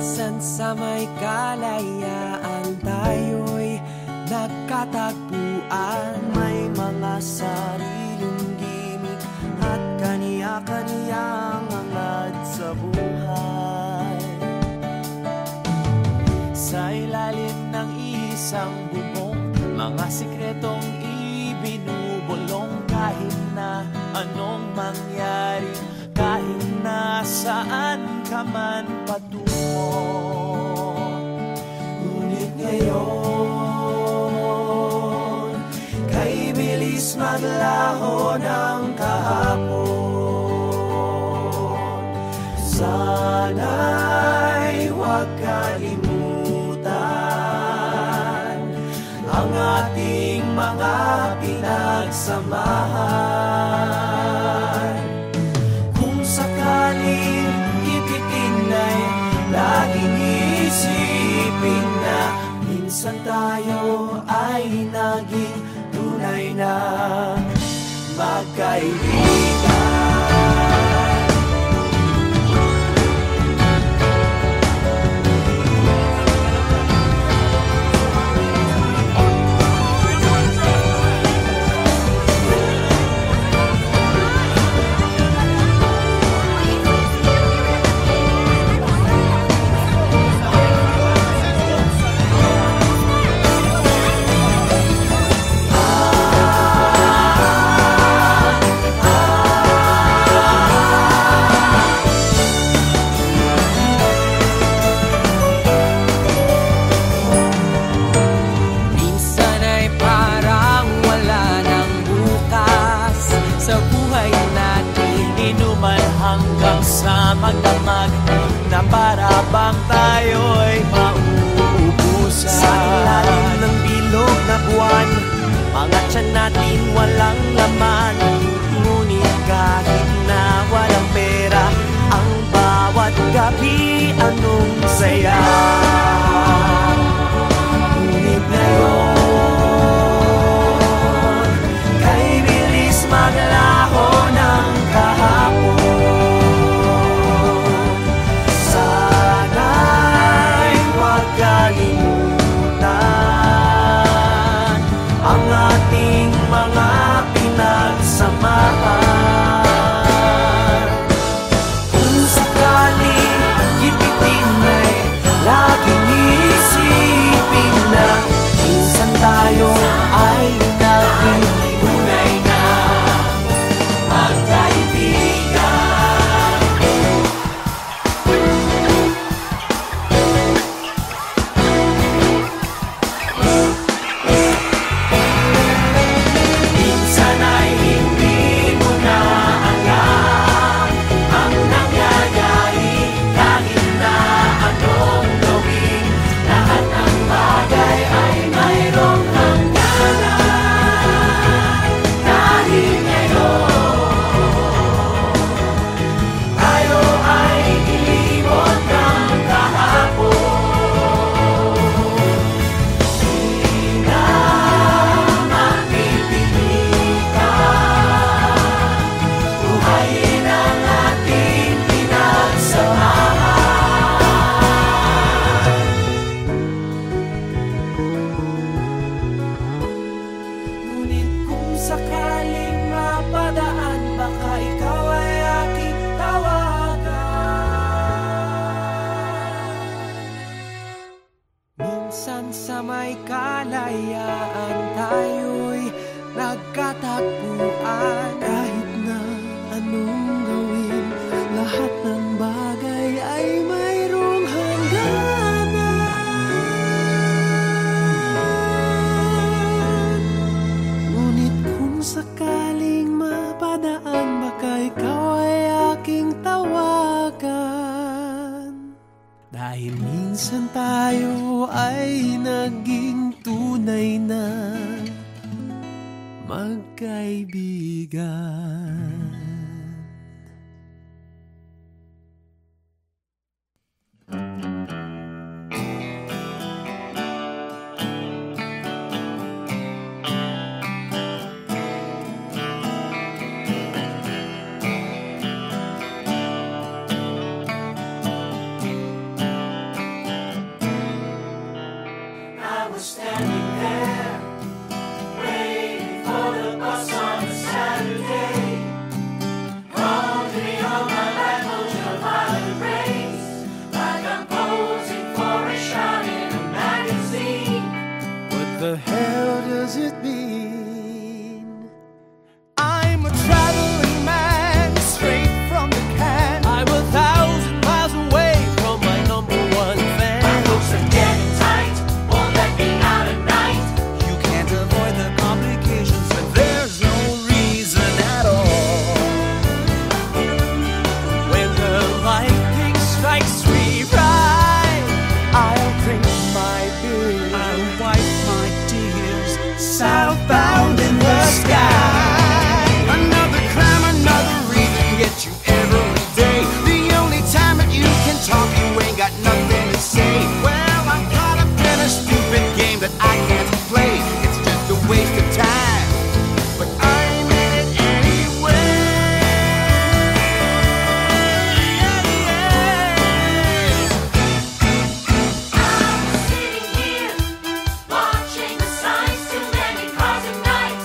Minsan sa may kalayaan tayo'y nagkatagpuan. May mga sariling gimik at kaniya-kaniyang hangad sa buhay. Sa ilalim ng isang bubong, mga sikretong ibinubulong. Kahit na anong mangyari, kahit na saan ka man patungo. Ngunit ngayon, kay bilis maglaho ng kahapon. Sana'y huwag kalimutan ang ating mga pinagsamahan. Kung sakaling ipitin ay laging isipin na minsan tayo ay naging tunay na magkaibigan. Sa magdamag na para bang tayo'y mauubusan. Sa ilalim ng bilog na buwan, mga tiyan natin walang laman. Ngunit kahit na walang pera, ang bawat gabi anong saya. Ngunit ngayon, kay bilis maglaho ng kahapon. Kalimutan ang ating mga pinagsamahan. Kung sakaling ipitin ay laging isipin na minsan tayo ay naging tunay na magkaibigan. Sa may kalayaan tayo'y nagkatagpuan. Kahit na anong gawin, lahat ng bagay ay mayroong hangganan. Ngunit kung sakaling mapadaan, baka ikaw ay aking tawagan. Dahil minsan tayo ay naging tunay na magkaibigan. the hell does it mean? I'm a traveling man, straight from the can. I'm 1,000 miles away from my number one fan. My hopes are getting tight, won't let me out at night. You can't avoid the complications, but there's no reason at all. When the lightning strikes me right, I'll drink my beer, I'll wipe my tears, southbound in the sky. Another crime, another reason gets you every day. The only time that you can talk, you ain't got nothing to say. Well, I'm caught up in a stupid game that I can't play. It's just a waste of time, but I'm in it anyway. I'm sitting here, watching the signs, too many cars at night,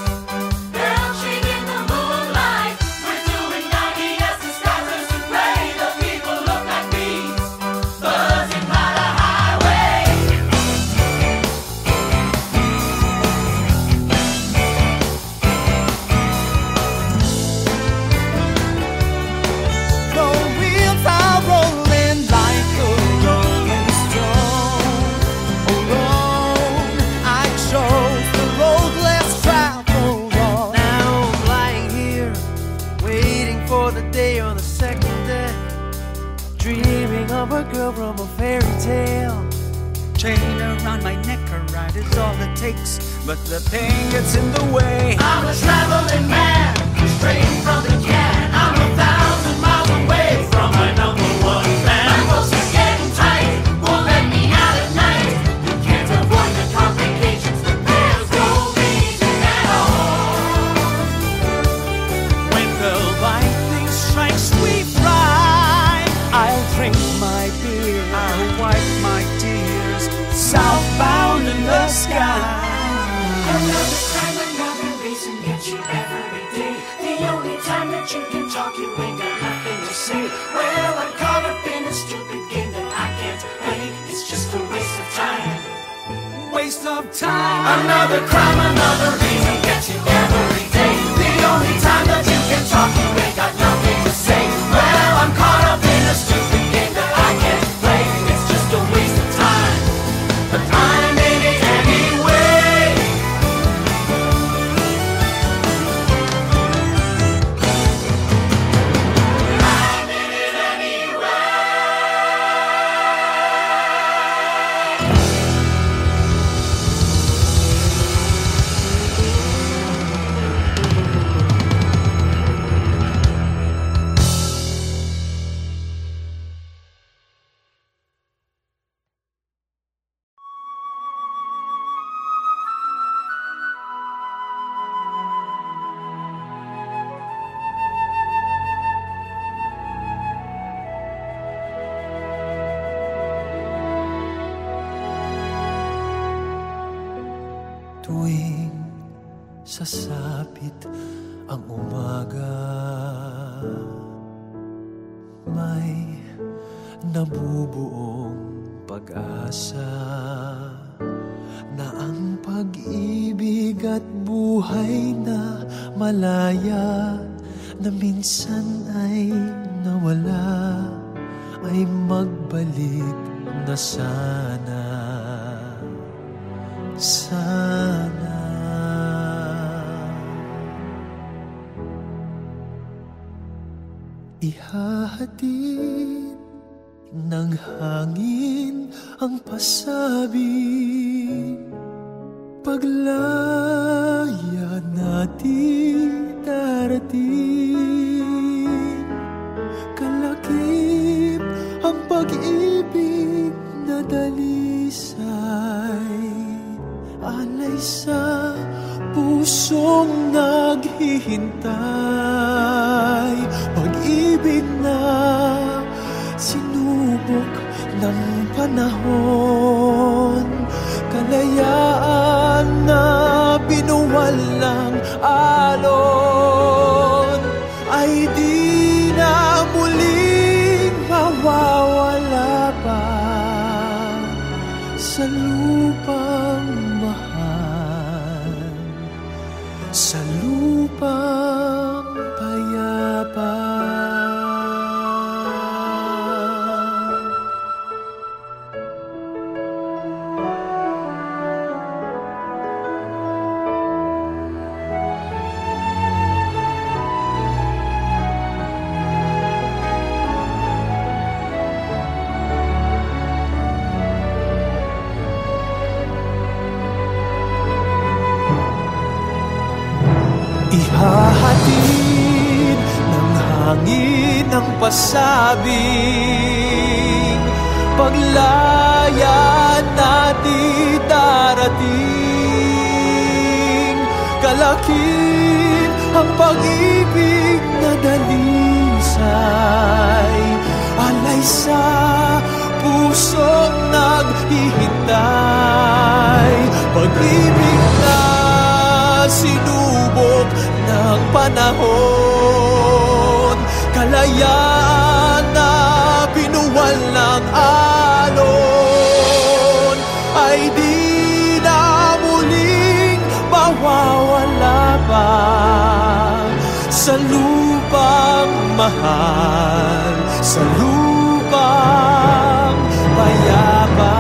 belching in the moonlight. We're doing 90 as the sky turns to gray. The people look at me, buzzing by the highway. The wheels are rolling like a rolling stone. Alone, I chose the road less traveled on. Now I'm lying here, waiting for the day on the second deck, dreaming of a girl from a fairy tale. Chain around my neck, a ride is all it takes, but the pain gets in the way. I'm a traveling man, straight from the can. I'm 1,000 miles away from my number one fan. My hopes are getting tight, won't let me out at night. You can't avoid the complications, but there's no reason at all. When the lightning strikes me right, I'll drink my beer, I'll wipe my tears, southbound in the sky. Another crime, another reason gets you every day. The only time that you can talk, you ain't got nothing to say. Well, I'm caught up in a stupid game that I can't play. It's just a waste of time. Waste of time. Another crime, another reason gets you every day. The only time that you can talk, you ain't got nothing to say. Well, I'm caught up in a stupid game that I can't play. It's just a waste of time, but I'm in it anyway. I'm in it anyway. Tuwing sasapit ang umaga, may nabubuong pag-asa na ang pag-ibig at buhay na malaya na minsan ay nawala ay magbalik na sana. Sana ihahatid ng hangin ang pasabi, paglaya natin darating. Kalakip ang pag-ibig na dalisay, alay sa pusong naghihintay. Pag-ibig na sinubok ng panahon, kalayaan na binuwal ng alon, ay di na muling mawawala pa sa lupang mahal. sa lupang payapa. Ihahatid ng hangin ang pasabing, paglaya natin darating. Kalakip ang pag-ibig na dalisay, alay sa pusong naghihintay. Pag-ibig na sinubok ng panahon, kalayaan na binuwal ng alon, ay di na muling mawawala pa sa lupang mahal, sa lupang payapa.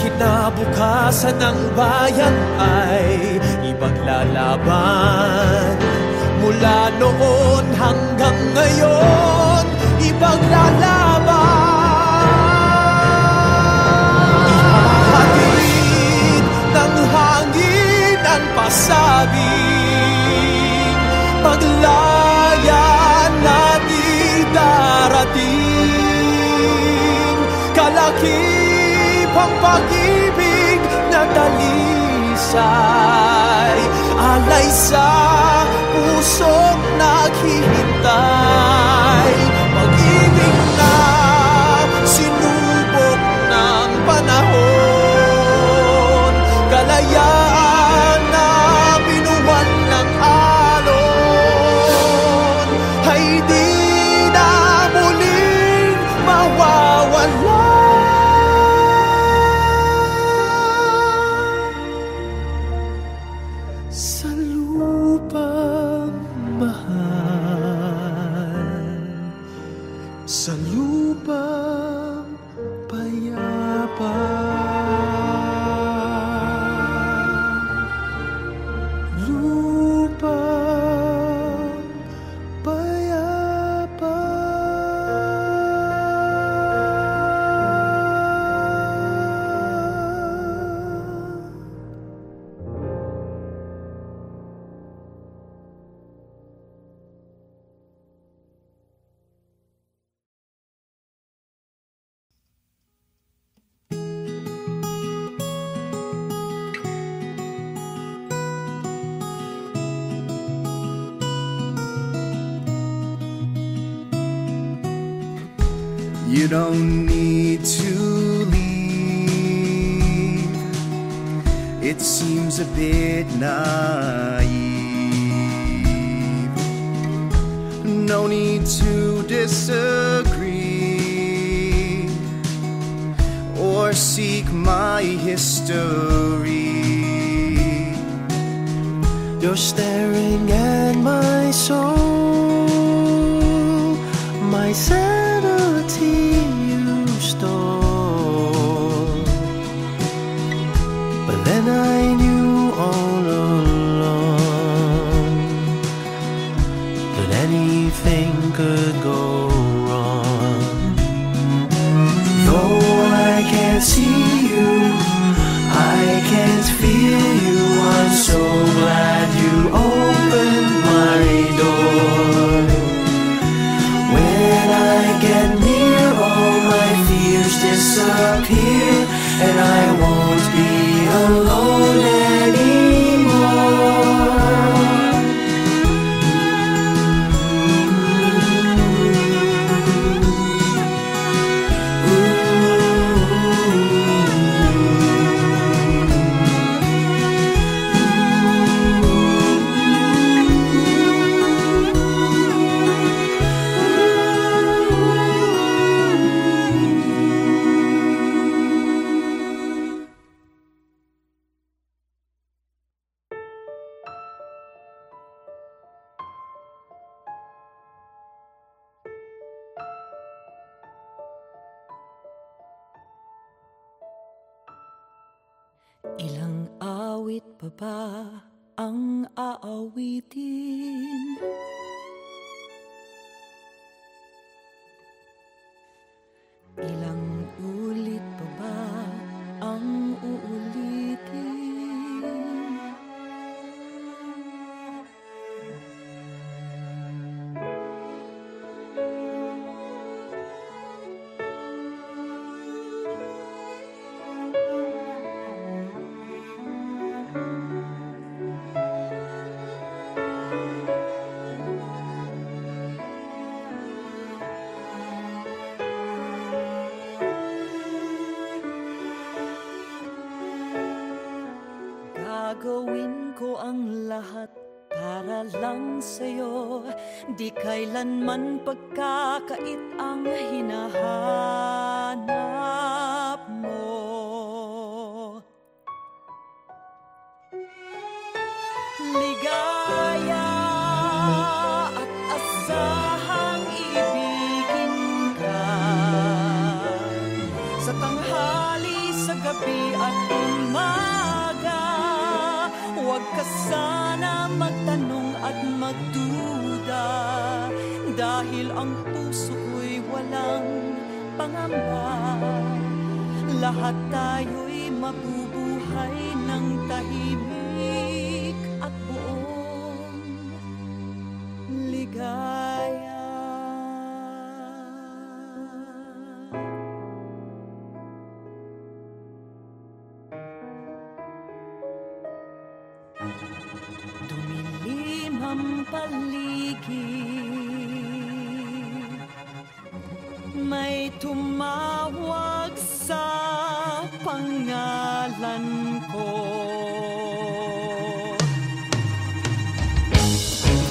Kinabukasan ng bayan ay ipaglalaban, mula noon hanggang ngayon ipaglalaban. Ihahatid ng hangin ang pasabing, paglaya natin darating. Kalakip ang pag-ibig na dalisay, alay sa pusong naghihintay. Pag-ibig na sinubok ng panahon, kalayaan na binuwal ng alon, ay di na muling mawawala sa lupang mahal, sa lupang payapa. Lupang payapa. You don't need to leave. It seems a bit naive. No need to disagree or seek my history. You're staring at my soul, my sanity you stole. But then I knew all along that anything could go wrong. Though I can't see you, I can't feel you. I'm so glad you opened my door. When I get near, all my fears disappear, and I won't be alone anymore. Ooh. Ilang awit pa ba ang aawitin? Ilang ulit pa ba ang uulitin? Gagawin ko ang lahat para lang sa'yo. Di kailanman pagkakait ang hinahanap mo. Ligaya at asahang ibigin ka sa tanghali, sa gabi at umaga. Huwag ka sana magtanong at magduda, dahil ang puso ko'y walang pangamba. Lahat tayo'y mabubuhay ng tahimik at buong ligaya. Dumilim ang paligid, may tumawag sa pangalan ko.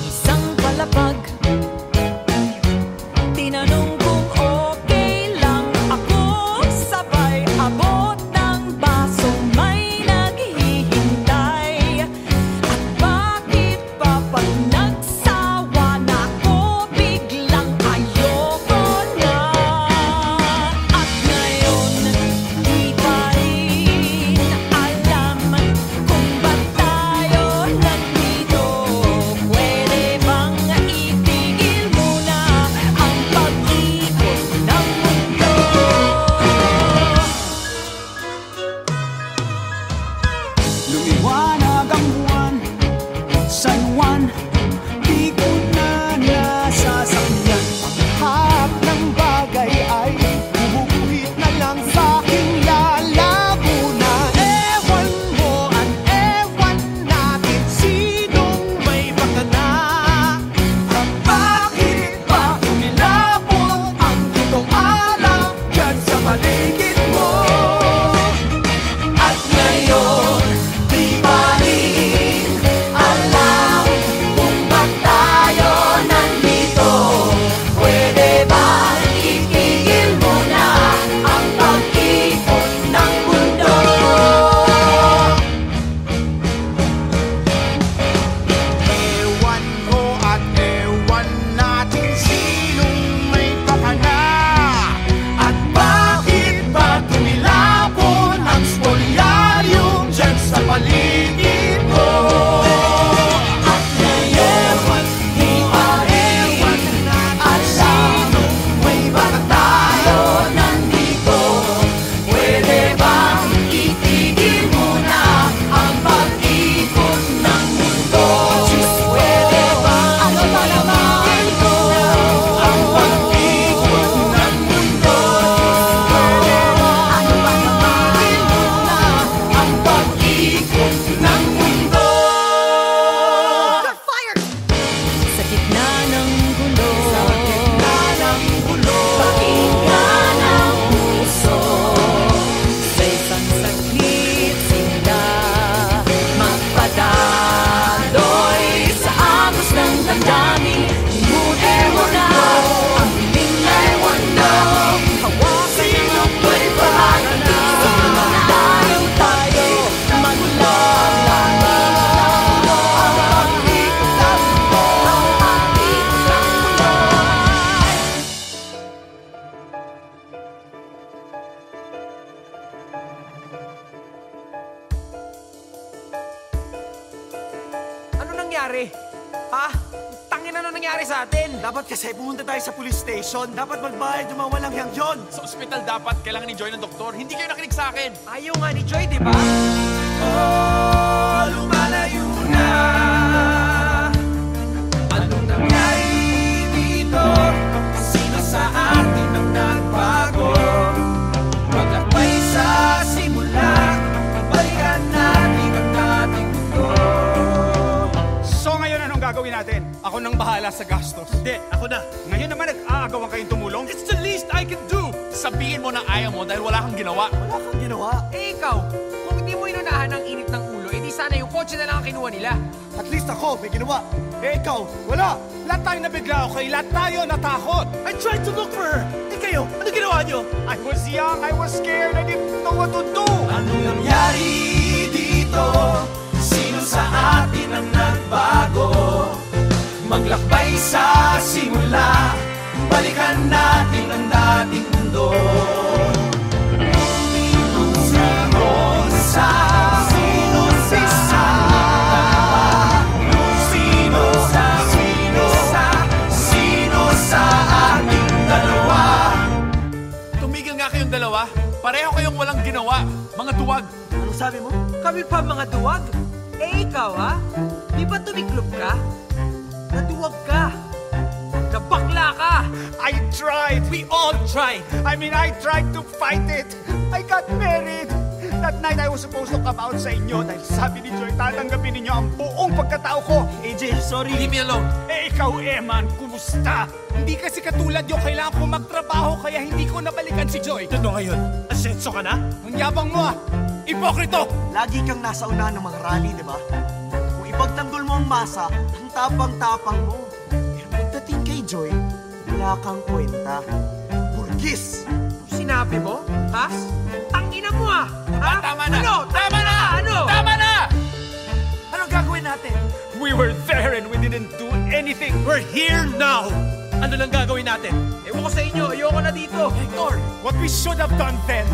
Isang palapag, tinanong kung okay lang ako. Sabay abot ng basong may naghihintay. At bakit pa pag nagsawa na ko, biglang ayoko na. At ngayon di pa rin alam nangyari? Ha? Tangin na nangyari sa atin? Dapat kasi pumunta tayo sa police station. Dapat magbayad yung mga walang yang yun. Sa ospital dapat kailangan ni Joy ng doktor. Hindi kayo nakinig sa akin. Ayaw nga ni Joy, di ba? Oh, lumalayo na. Anong nangyari dito? Sino sa atin ang nagbago? Maglakbay sa simula, balikan natin ang dating mundo. So ngayon anong gagawin natin? Ako nang bahala sa gastos. Hindi, ako na. Ngayon naman nag-aagawan kayong tumulong? It's the least I can do. Sabihin mo na ayaw mo dahil wala kang ginawa. Wala kang ginawa. Eh ikaw, kung hindi mo inunahan ang init ng ulo, edi sana yung kotse na lang ang kinuha nila. At least ako, may ginawa. Eh ikaw, wala. Lahat tayo nabigla, okay? Lahat tayo natakot. I tried to look for her. Eh kayo, ano ginawa nyo? I was young, I was scared, I didn't know what to do. Anong nangyari dito? Sino sa atin ang nagbago? Maglakbay sa simula, balikan natin ang dating mundo. Tumigil nga kayong dalawa. Pareho kayong walang ginawa. Mga duwag. Anong sabi mo? Kami pa mga duwag. Eh ikaw ha? Di ba tumiklop ka? Naduwag ka. Nabakla ka. I tried. We all tried. I mean, I tried to fight it. I got married. That night, I was supposed to come out sa inyo dahil sabi ni Joy, tatanggapin ninyo ang buong pagkatao ko. AJ, sorry. Leave me alone. Eh, ikaw, Eman, kumusta? Hindi kasi katulad yung kailangan ko magtrabaho kaya hindi ko nabalikan si Joy. Ano ngayon? Asenso ka na? Ang yabang mo ah! Ipokrito! Lagi kang nasa unahan ng mga rally, di ba? Kung ipagtanggol mo ang masa, ang tapang-tapang mo. Pero pagdating kay Joy, wala kang kwenta. Burgis! Sinabi mo? Ha? Tangina mo ah! Ha? Tama na! Ano? Tama na! Ano? Tama na! Anong gagawin natin? We were there and we didn't do anything. We're here now! Ano lang gagawin natin? Ewan ko sa inyo, ayoko na dito. Hector, what we should have done then?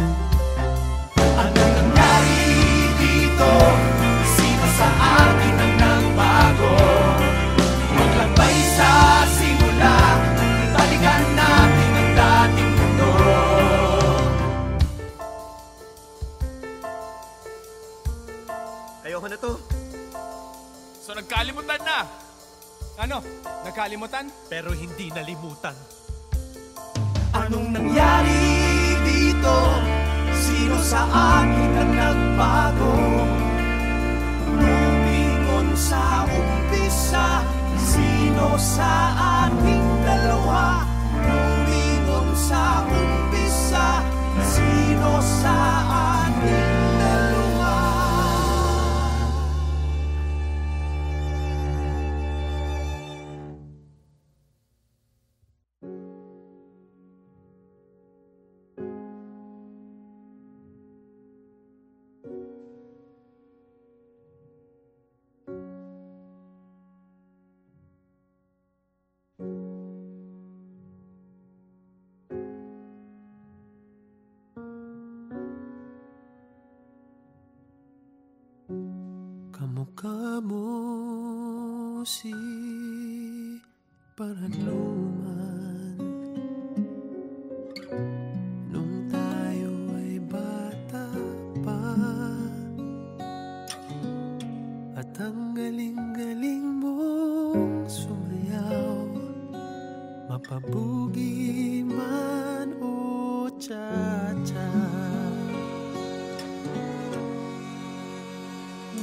Anong nangyari dito? Sino sa atin ang nagbago? Maglakbay sa simula, balikan natin ang dating mundo. Ayoko na to. So nagkalimutan na. Ano? Nagkalimutan? Pero hindi nalimutan. Anong nangyari dito? Sino sa atin ang nagbago? Lumingon sa umpisa. Sino sa ating dalawa? Lumingon sa umpisa. Sino sa ating dalawa? Kamukha mo si Paranuman nung tayo ay bata pa, at ang galing-galing mong sumayaw, mapabugi man o cha-cha.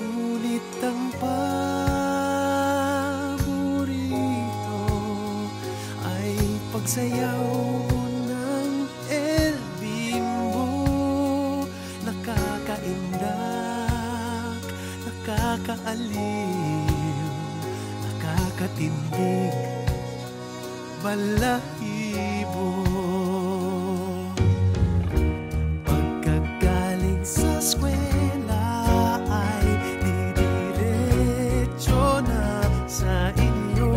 Ngunit ang paborito ay pagsayaw ng El Bimbo. Nakakaindak, nakakaaliw, nakakatindig, balahibo. Pagkagaling sa eskwela ay didiretso na sa inyo.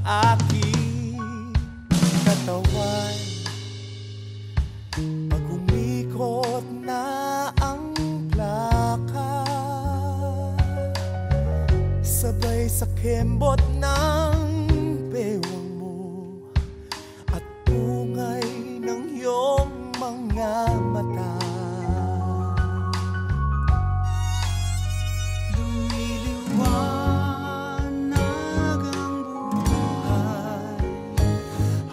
aking katawan. Pag umikot na ang plaka, sabay sa kembot ng bewang mo at bungay ng iyong mga mata. Lumiliwanag ang buhay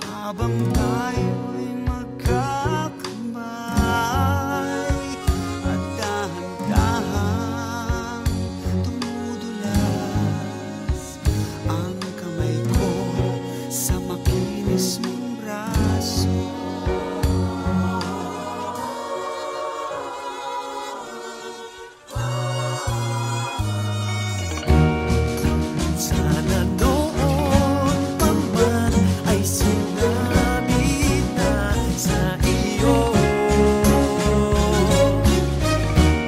habang tayo'y magkakamay at dahan-dahang tumudulas ang kamay ko sa makinis mong braso. Sana noon pa man ay sinabi na sa iyo,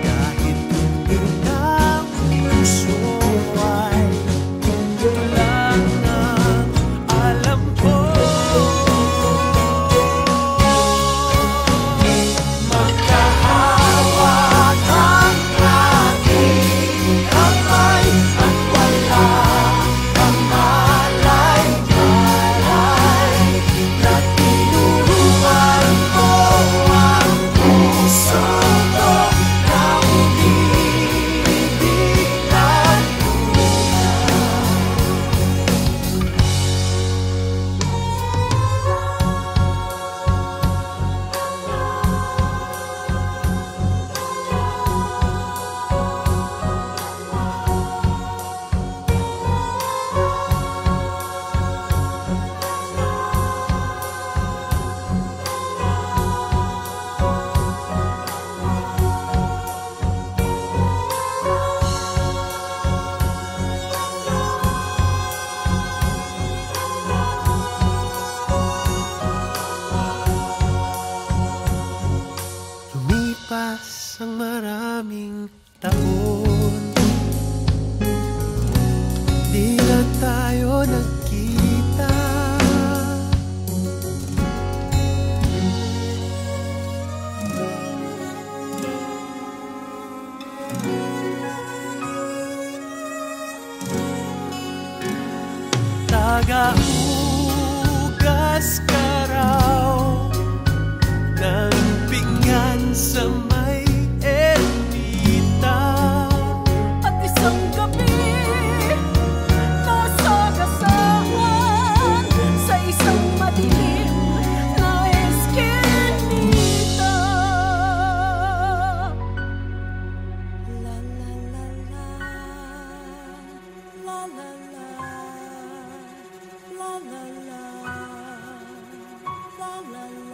kahit ang puso ay lang ng alam ko. Magkahawak ang ating kamay at wala kang malay-malay na tinuruan mo ang puso ko na umiibig ng lumipas ang maraming taon, di na tayo nagkita. Tagahugas ka raw ng pinggan sa may ermita. At isang gabi, nasagasaan sa isang madilim na eskinita. La la la la, la la la, la la la, la la la.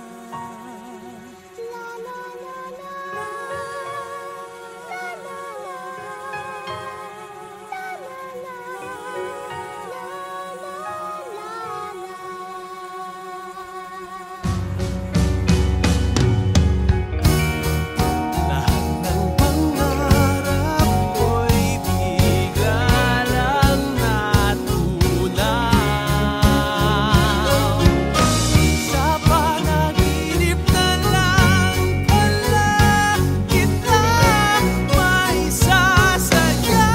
Lahat ng pangarap ko'y bigla lang natunaw. Sa panaginip na lang pala kita may sasayaw.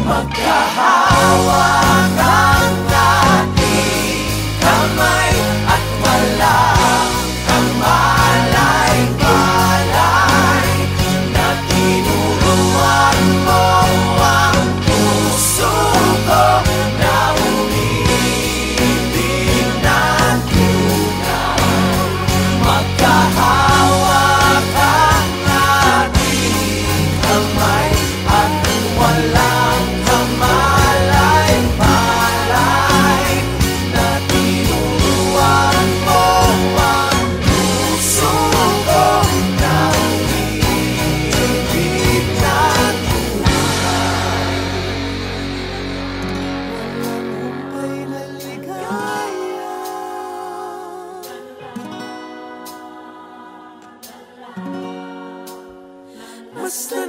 Magkahawak ang ating kamay at wala kang malay-malay na tinuruan mo ang puso ko na umiibig ng tunay. Magkahawak ang ating kamay at walang kang malay-malay na tinuruan mo ang puso ko na umiibig ng tunay. Walang humpay na ligaya, basta